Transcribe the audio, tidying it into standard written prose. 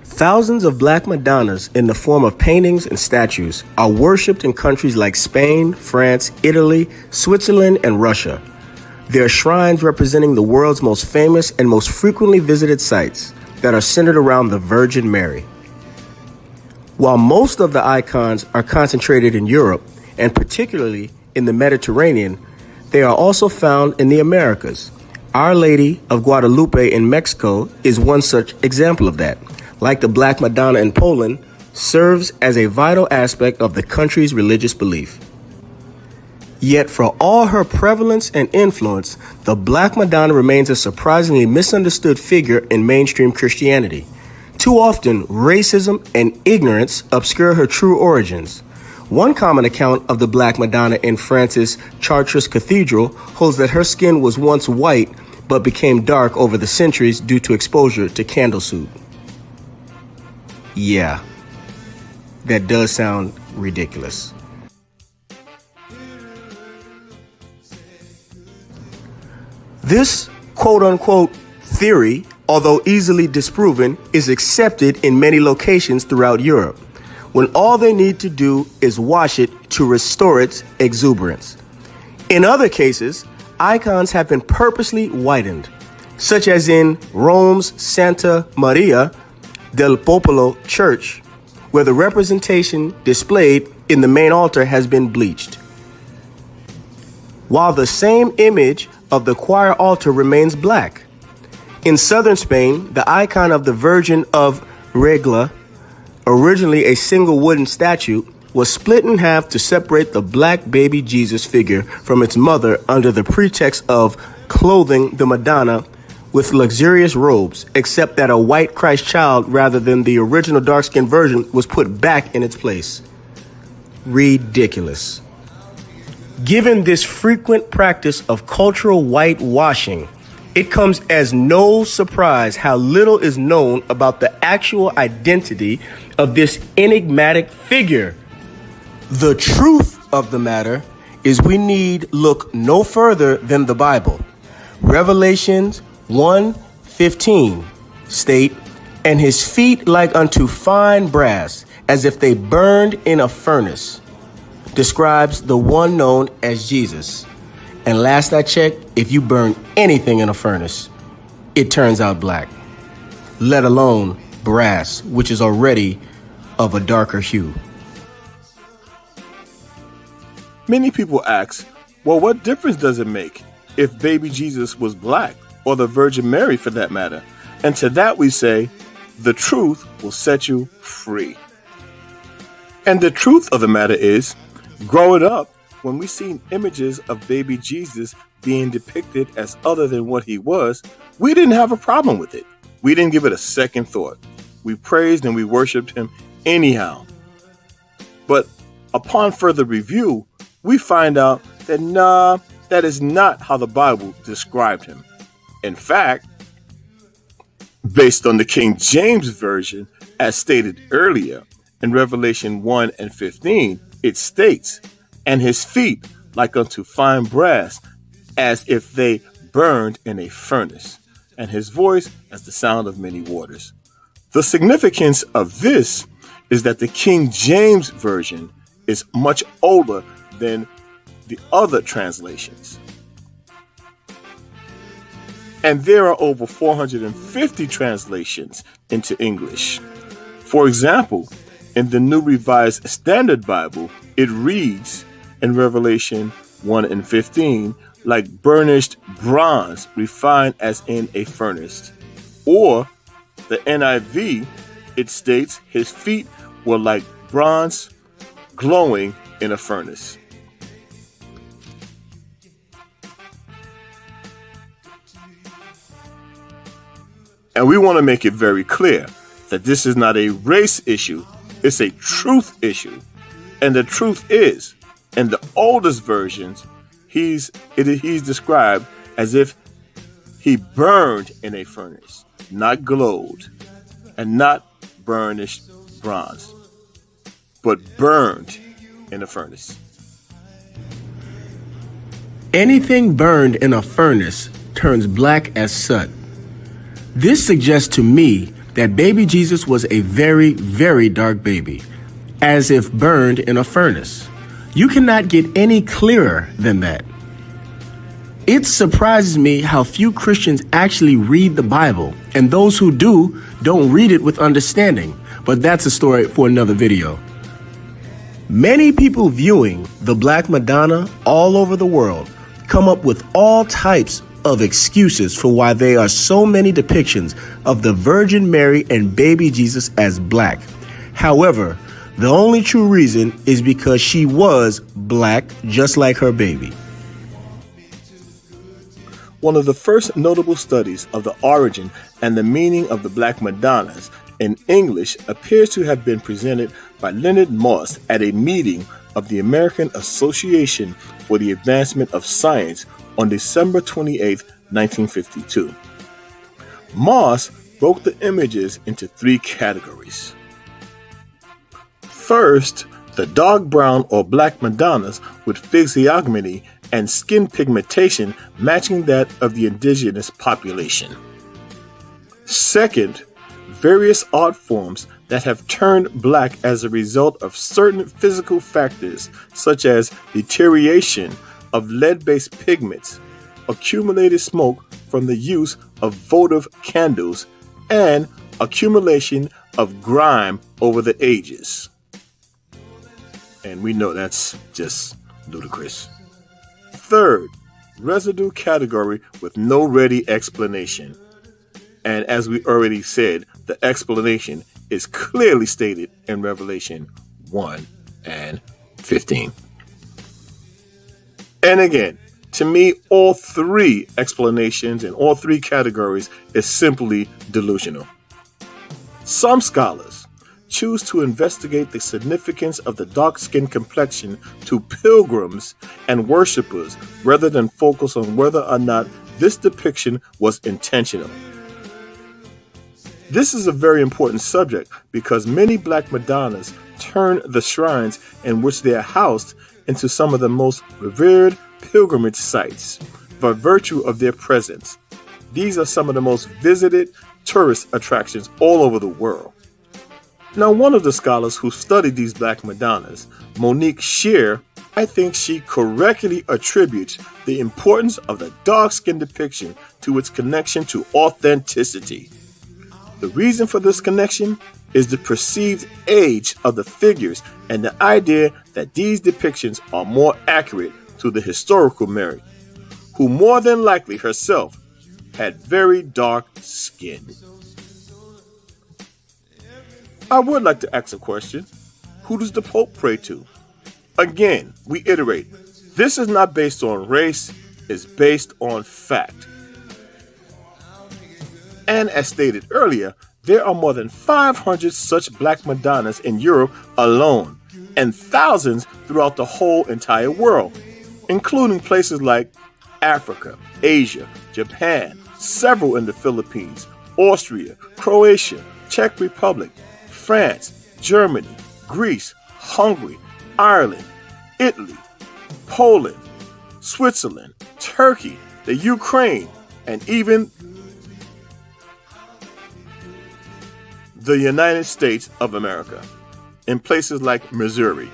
Thousands of black Madonnas in the form of paintings and statues are worshipped in countries like Spain, France, Italy, Switzerland, and Russia. They are shrines representing the world's most famous and most frequently visited sites that are centered around the Virgin Mary. While most of the icons are concentrated in Europe, and particularly in the Mediterranean, they are also found in the Americas. Our Lady of Guadalupe in Mexico is one such example of that. Like the Black Madonna in Poland, serves as a vital aspect of the country's religious belief. Yet for all her prevalence and influence, the Black Madonna remains a surprisingly misunderstood figure in mainstream Christianity. Too often, racism and ignorance obscure her true origins. One common account of the Black Madonna in France's Chartres Cathedral holds that her skin was once white but became dark over the centuries due to exposure to candle soot. Yeah, that does sound ridiculous. This quote-unquote theory, although easily disproven, is accepted in many locations throughout Europe, when all they need to do is wash it to restore its exuberance. In other cases, icons have been purposely whitened, such as in Rome's Santa Maria del Popolo Church, where the representation displayed in the main altar has been bleached, while the same image of the choir altar remains black. In southern Spain, the icon of the Virgin of Regla, originally a single wooden statue, was split in half to separate the black baby Jesus figure from its mother under the pretext of clothing the Madonna with luxurious robes, except that a white Christ child rather than the original dark-skinned version was put back in its place. Ridiculous. Given this frequent practice of cultural whitewashing, it comes as no surprise how little is known about the actual identity of this enigmatic figure. The truth of the matter is we need look no further than the Bible. Revelations 1:15 state, "And his feet like unto fine brass, as if they burned in a furnace," describes the one known as Jesus. And last I checked, if you burn anything in a furnace, it turns out black, let alone brass, which is already of a darker hue. Many people ask, well, what difference does it make if baby Jesus was black, or the Virgin Mary for that matter? And to that we say, the truth will set you free. And the truth of the matter is, growing up, when we seen images of baby Jesus being depicted as other than what he was, we didn't have a problem with it. We didn't give it a second thought. We praised and we worshiped him anyhow. But upon further review, we find out that that is not how the Bible described him. In fact, based on the King James Version, as stated earlier in Revelation 1:15, it states, "And his feet like unto fine brass, as if they burned in a furnace, and his voice as the sound of many waters." The significance of this is that the King James Version is much older than the other translations. And there are over 450 translations into English. For example, in the New Revised Standard Bible, it reads in Revelation 1:15, like burnished bronze refined as in a furnace. Or the NIV, it states his feet were like bronze glowing in a furnace. And we want to make it very clear that this is not a race issue, it's a truth issue. And the truth is, in the oldest versions, he's described as if he burned in a furnace, not glowed, and not burnished bronze, but burned in a furnace. Anything burned in a furnace turns black as soot. This suggests to me that baby Jesus was a very, very dark baby, as if burned in a furnace. You cannot get any clearer than that. It surprises me how few Christians actually read the Bible, and those who do don't read it with understanding, but that's a story for another video. Many people viewing the Black Madonna all over the world come up with all types of excuses for why there are so many depictions of the Virgin Mary and baby Jesus as black. However, the only true reason is because she was black, just like her baby. One of the first notable studies of the origin and the meaning of the Black Madonnas in English appears to have been presented by Leonard Moss at a meeting of the American Association for the Advancement of Science on December 28, 1952. Moss broke the images into three categories. First, the dark brown or black Madonnas with physiognomy and skin pigmentation matching that of the indigenous population. Second, various art forms that have turned black as a result of certain physical factors such as deterioration of lead-based pigments, accumulated smoke from the use of votive candles, and accumulation of grime over the ages. And we know that's just ludicrous. Third, residue category with no ready explanation. And as we already said, the explanation is clearly stated in Revelation 1 and 15. And again, to me, all three explanations and all three categories is simply delusional. Some scholars choose to investigate the significance of the dark skin complexion to pilgrims and worshippers rather than focus on whether or not this depiction was intentional. This is a very important subject because many Black Madonnas turn the shrines in which they are housed into some of the most revered pilgrimage sites by virtue of their presence. These are some of the most visited tourist attractions all over the world. Now, one of the scholars who studied these Black Madonnas, Monique Shear, I think she correctly attributes the importance of the dark skin depiction to its connection to authenticity. The reason for this connection is the perceived age of the figures and the idea that these depictions are more accurate to the historical Mary, who more than likely herself had very dark skin. I would like to ask a question. Who does the Pope pray to? Again, we iterate, this is not based on race, it's based on fact. And as stated earlier, there are more than 500 such Black Madonnas in Europe alone, and thousands throughout the whole entire world, including places like Africa, Asia, Japan, several in the Philippines, Austria, Croatia, Czech Republic, France, Germany, Greece, Hungary, Ireland, Italy, Poland, Switzerland, Turkey, the Ukraine, and even the United States of America, in places like Missouri.